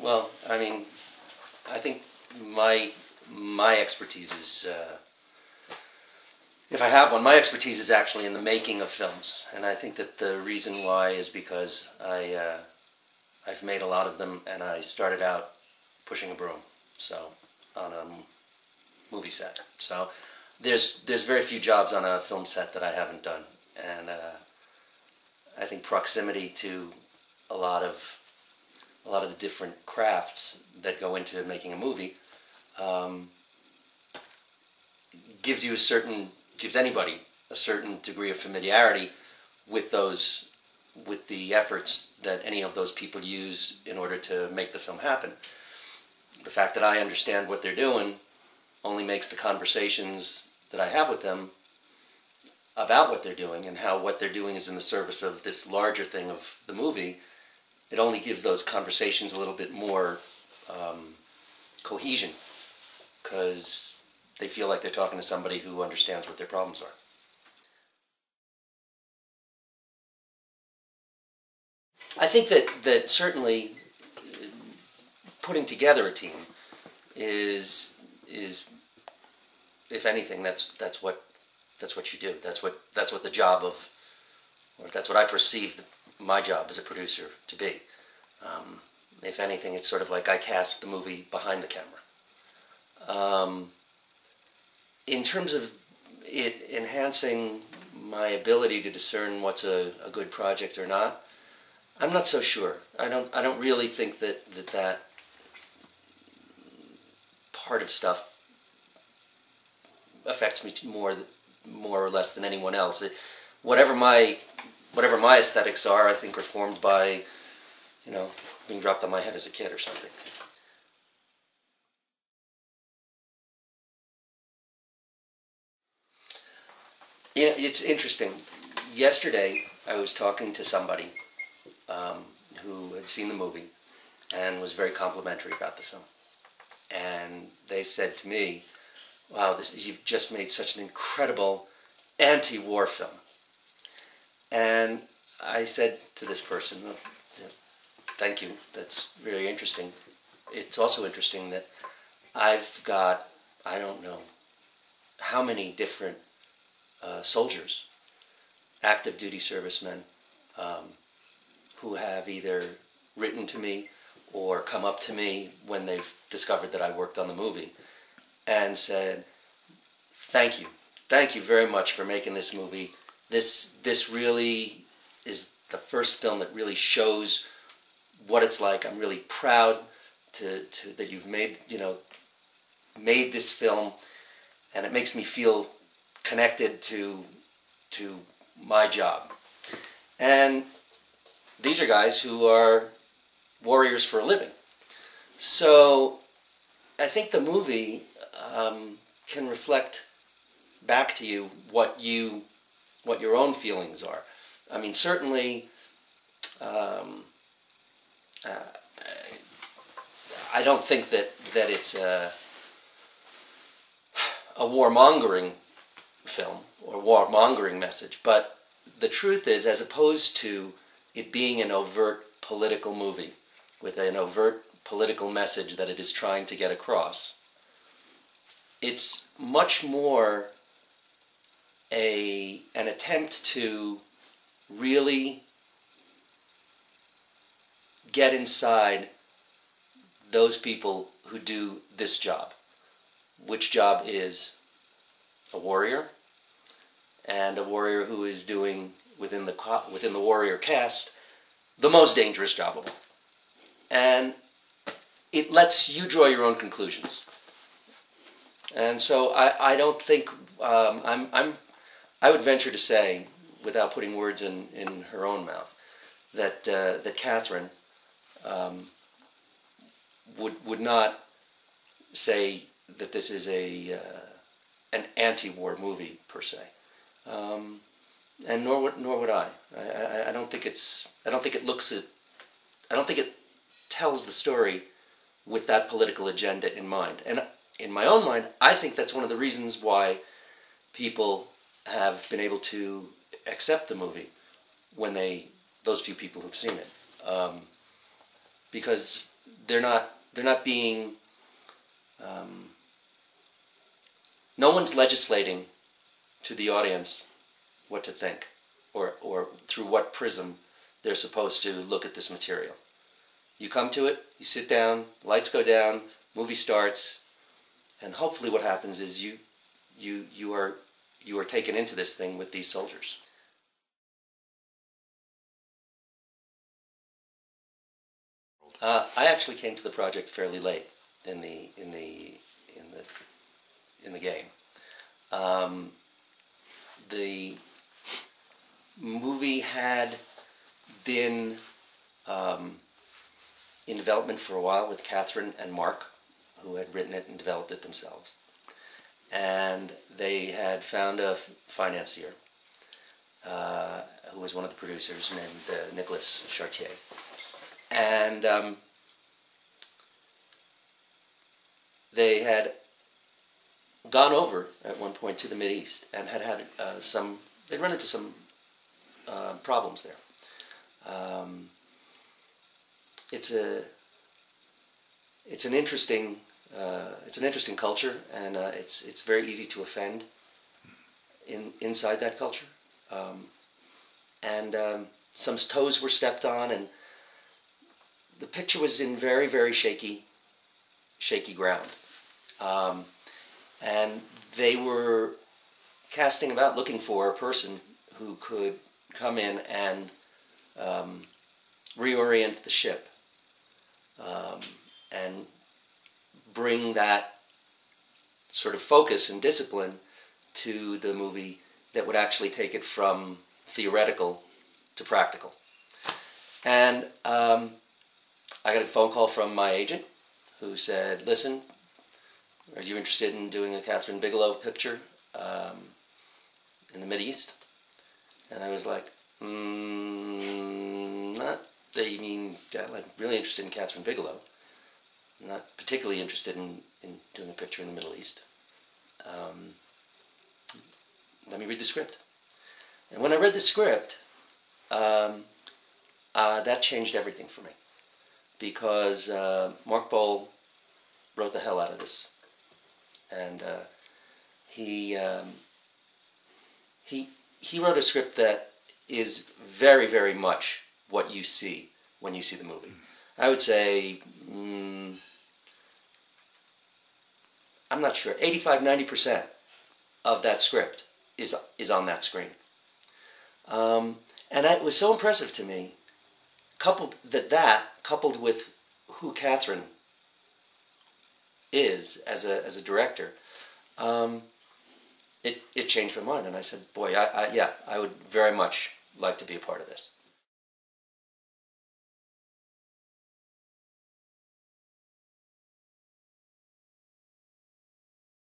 Well, I mean, I think my expertise is, if I have one, my expertise is actually in the making of films, and I think that the reason why is because I've made a lot of them, and I started out pushing a broom, so on a movie set. So there's very few jobs on a film set that I haven't done, and I think proximity to a lot of the different crafts that go into making a movie gives anybody a certain degree of familiarity with the efforts that any of those people use in order to make the film happen. The fact that I understand what they're doing only makes the conversations that I have with them about what they're doing and how what they're doing is in the service of this larger thing of the movie. It only gives those conversations a little bit more cohesion, because they feel like they're talking to somebody who understands what their problems are. I think that certainly putting together a team is if anything, that's what you do. That's what the job of, or that's what I perceive my job as a producer to be. If anything, it's sort of like I cast the movie behind the camera. In terms of it enhancing my ability to discern what's a good project or not, I'm not so sure. I don't really think that part of stuff affects me more or less than anyone else. Whatever my aesthetics are, I think are formed by, being dropped on my head as a kid or something. Yeah, it's interesting. Yesterday, I was talking to somebody who had seen the movie and was very complimentary about the film. And they said to me, "Wow, you've just made such an incredible anti-war film." And I said to this person, "Thank you, that's very interesting. It's also interesting that I've got, I don't know how many different soldiers, active duty servicemen, who have either written to me or come up to me when they've discovered that I worked on the movie and said, thank you very much for making this movie. This really is the first film that really shows what it's like. I'm really proud that you've made this film, and it makes me feel connected to my job." And these are guys who are warriors for a living. So I think the movie can reflect back to you what your own feelings are. I mean, certainly, I don't think that it's a warmongering film or warmongering message, but the truth is, as opposed to it being an overt political movie with an overt political message that it is trying to get across, it's much more an attempt to really get inside those people who do this job, which job is a warrior, and a warrior who is doing within the warrior caste the most dangerous job of all. And it lets you draw your own conclusions. And so I don't think I would venture to say, without putting words in her own mouth, that Catherine would not say that this is an anti-war movie per se, and nor would I. I don't think it tells the story with that political agenda in mind. And in my own mind, I think that's one of the reasons why people have been able to accept the movie when those few people who've seen it, because they're not being. No one's legislating to the audience what to think, or through what prism they're supposed to look at this material. You come to it, you sit down, lights go down, movie starts, and hopefully what happens is you are taken into this thing with these soldiers. I actually came to the project fairly late in the game. The movie had been in development for a while with Catherine and Mark, who had written it and developed it themselves. And they had found a financier who was one of the producers named Nicholas Chartier. And they had gone over at one point to the Mideast and had they'd run into some problems there. It's an interesting culture, and it's very easy to offend inside that culture. Some toes were stepped on, and the picture was in very, very shaky ground. And they were casting about, looking for a person who could come in and reorient the ship and bring that sort of focus and discipline to the movie that would actually take it from theoretical to practical. And I got a phone call from my agent who said, "Listen, are you interested in doing a Catherine Bigelow picture in the Mideast?" And I was like, not that you mean, I'm really interested in Catherine Bigelow. Not particularly interested in doing a picture in the Middle East. Let me read the script. And when I read the script, that changed everything for me. Because Mark Bowl wrote the hell out of this. And he wrote a script that is very, very much what you see when you see the movie. I would say, I'm not sure, 85-90% of that script is on that screen. And it was so impressive to me, coupled with who Catherine is as a director, it changed my mind, and I said, boy, I would very much like to be a part of this.